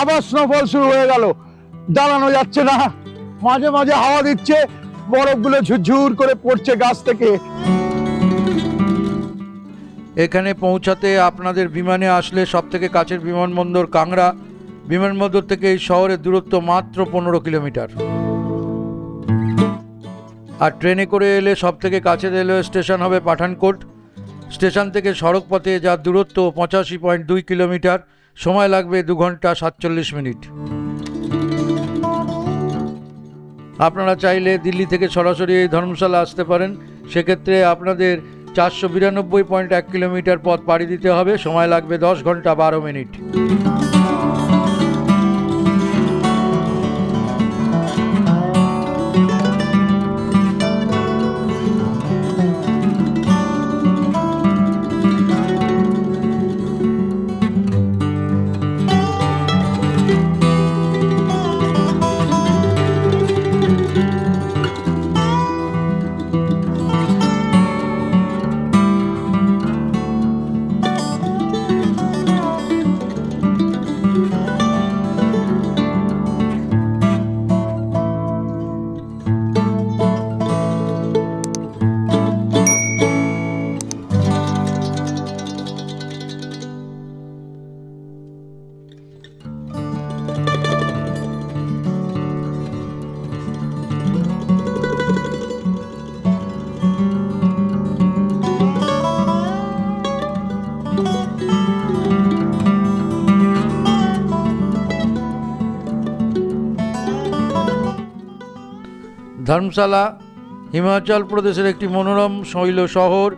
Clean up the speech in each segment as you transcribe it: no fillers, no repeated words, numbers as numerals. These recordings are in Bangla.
আবার স্নোফল শুরু হয়ে গেল, দাঁড়ানো যাচ্ছে না, মাঝে মাঝে হাওয়া দিচ্ছে, বরফগুলো ঝুরঝুর করে পড়ছে গাছ থেকে। এখানে পৌঁছাতে আপনাদের বিমানে আসলে সবথেকে কাছের বিমানবন্দর কাংড়া। বিমানবন্দর থেকে এই শহরের দূরত্ব মাত্র 15 কিলোমিটার। আর ট্রেনে করে এলে সবথেকে কাছের রেলওয়ে স্টেশন হবে পাঠানকোট। স্টেশন থেকে সড়ক পথে যার দূরত্ব 85.2 কিলোমিটার, সময় লাগবে 2 ঘন্টা 47 মিনিট। আপনারা চাইলে দিল্লি থেকে সরাসরি এই ধর্মশালা আসতে পারেন। সেক্ষেত্রে আপনাদের 492.1 কিলোমিটার পথ পাড়ি দিতে হবে, সময় লাগবে 10 ঘন্টা 12 মিনিট। ধর্মশালা হিমাচল প্রদেশের একটি মনোরম শৈল শহর।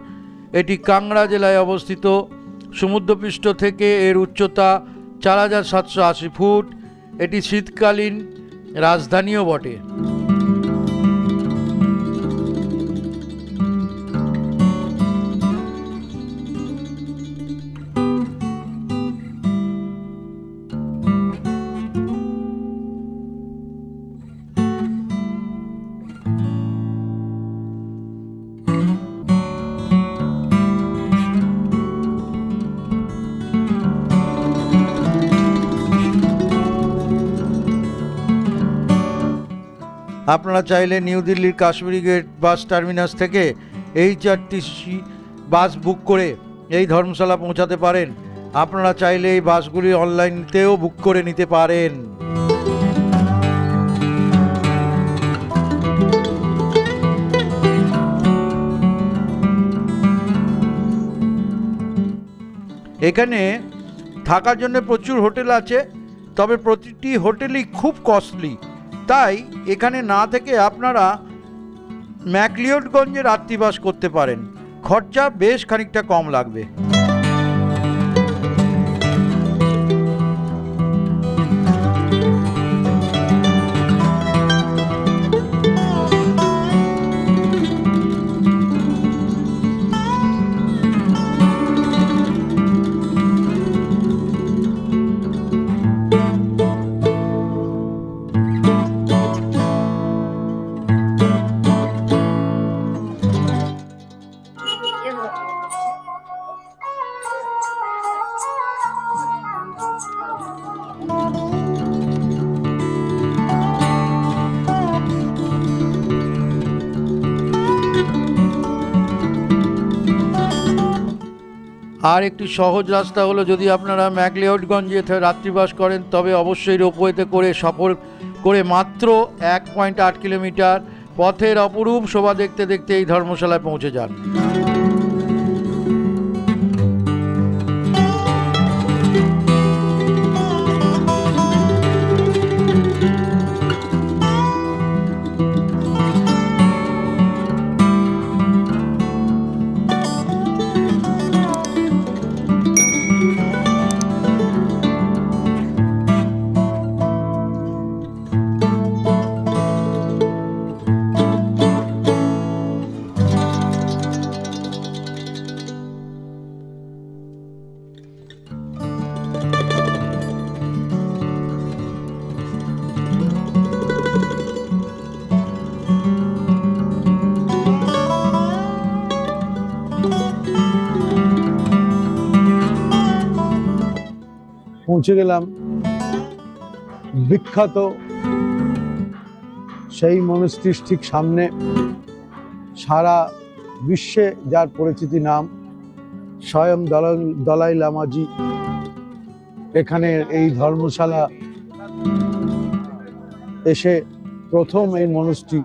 এটি কাংড়া জেলায় অবস্থিত। সমুদ্রপৃষ্ঠ থেকে এর উচ্চতা 4780 ফুট। এটি শীতকালীন রাজধানীও বটে। আপনারা চাইলে নিউ দিল্লির কাশ্মীরি গেট বাস টার্মিনাস থেকে HRTC বাস বুক করে এই ধর্মশালা পৌঁছাতে পারেন। আপনারা চাইলে এই বাসগুলি অনলাইনেতেও বুক করে নিতে পারেন। এখানে থাকার জন্য প্রচুর হোটেল আছে, তবে প্রতিটি হোটেলই খুব কস্টলি। তাই এখানে না থেকে আপনারা ম্যাকলিওডগঞ্জে রাত্রিবাস করতে পারেন, খরচা বেশ খানিকটা কম লাগবে। আর একটি সহজ রাস্তা হলো, যদি আপনারা ম্যাকলিওডগঞ্জে রাত্রিবাস করেন তবে অবশ্যই রোপওয়েতে করে সফর করে মাত্র 1.8 কিলোমিটার পথের অপরূপ শোভা দেখতে দেখতে এই ধর্মশালায় পৌঁছে যান। পৌঁছে গেলাম বিখ্যাত সেই মনস্ট্রির ঠিক সামনে সারা বিশ্বে যার পরিচিতি নাম স্বয়ং দলাই লামাজি এখানে এই ধর্মশালা এসে প্রথম এই মনস্ট্রি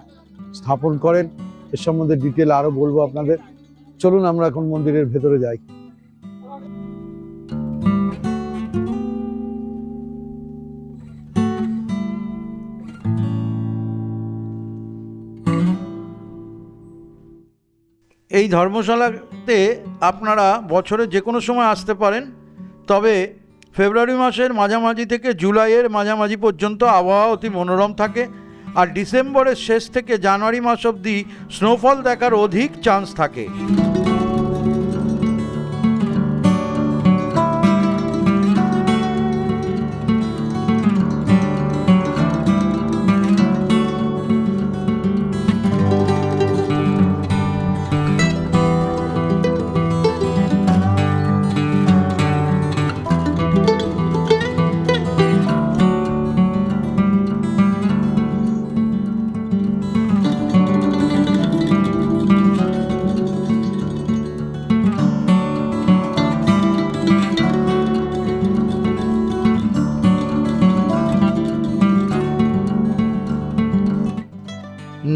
স্থাপন করেন। এর সম্বন্ধে ডিটেল আরো বলবো আপনাদের। চলুন আমরা এখন মন্দিরের ভেতরে যাই। এই ধর্মশালাতে আপনারা বছরে যে কোনো সময় আসতে পারেন, তবে ফেব্রুয়ারি মাসের মাঝামাঝি থেকে জুলাইয়ের মাঝামাঝি পর্যন্ত আবহাওয়া অতি মনোরম থাকে, আর ডিসেম্বরের শেষ থেকে জানুয়ারি মাস অবধি স্নোফল দেখার অধিক চান্স থাকে।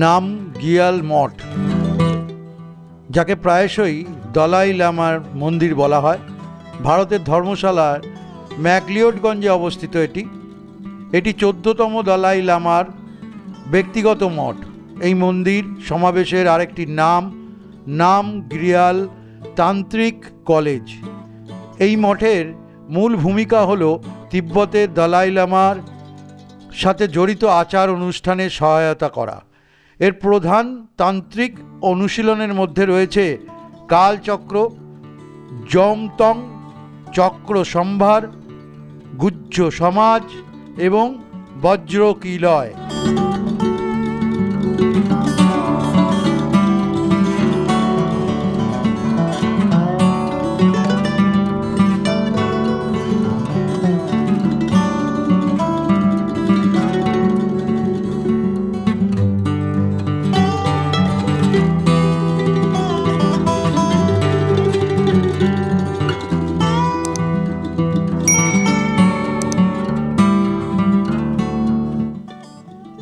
নাম গিয়াল মঠ, যাকে প্রায়শই দলাই লামার মন্দির বলা হয়, ভারতের ধর্মশালার ম্যাকলিওডগঞ্জে অবস্থিত। এটি 14তম দলাই লামার ব্যক্তিগত মঠ। এই মন্দির সমাবেশের আরেকটি নাম গিয়াল তান্ত্রিক কলেজ। এই মঠের মূল ভূমিকা হল তিব্বতের দলাই লামার সাথে জড়িত আচার অনুষ্ঠানে সহায়তা করা। এর প্রধান তান্ত্রিক অনুশীলনের মধ্যে রয়েছে কালচক্র, যমতং, চক্র সম্ভার, গুহ্য সমাজ এবং বজ্র কিলয়।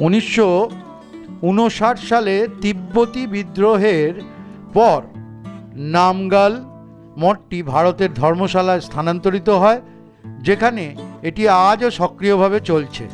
উনিশশো 1959 সালে তিব্বতী বিদ্রোহের পর নামগাল মঠটি ভারতের ধর্মশালায় স্থানান্তরিত হয়, যেখানে এটি আজও সক্রিয়ভাবে চলছে।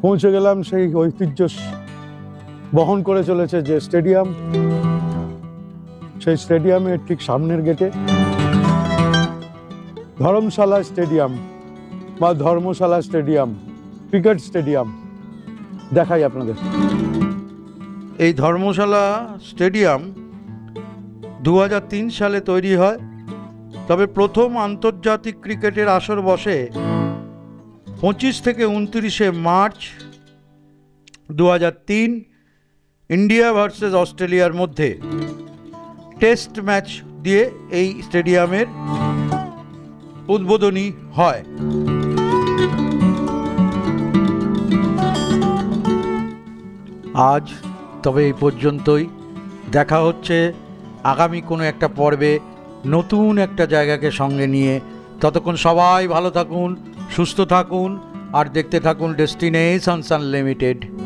পৌঁছে গেলাম সেই ঐতিহ্য বহন করে চলেছে যে স্টেডিয়াম, সেই স্টেডিয়ামের ঠিক সামনের গেটে ধর্মশালা স্টেডিয়াম বা ধর্মশালা স্টেডিয়াম, ক্রিকেট স্টেডিয়াম দেখাই আপনাদের। এই ধর্মশালা স্টেডিয়াম 2003 সালে তৈরি হয়, তবে প্রথম আন্তর্জাতিক ক্রিকেটের আসর বসে 25 থেকে 29 মার্চ 2003 ইন্ডিয়া ভার্সেস অস্ট্রেলিয়ার মধ্যে। টেস্ট ম্যাচ দিয়ে এই স্টেডিয়ামের উদ্বোধনী হয়। আজ তবে এই পর্যন্তই। দেখা হচ্ছে আগামী কোনো একটা পর্বে নতুন একটা জায়গাকে সঙ্গে নিয়ে। ততক্ষণ সবাই ভালো থাকুন, সুস্থ থাকুন আর দেখতে থাকুন ডেস্টিনেশনস আনলিমিটেড।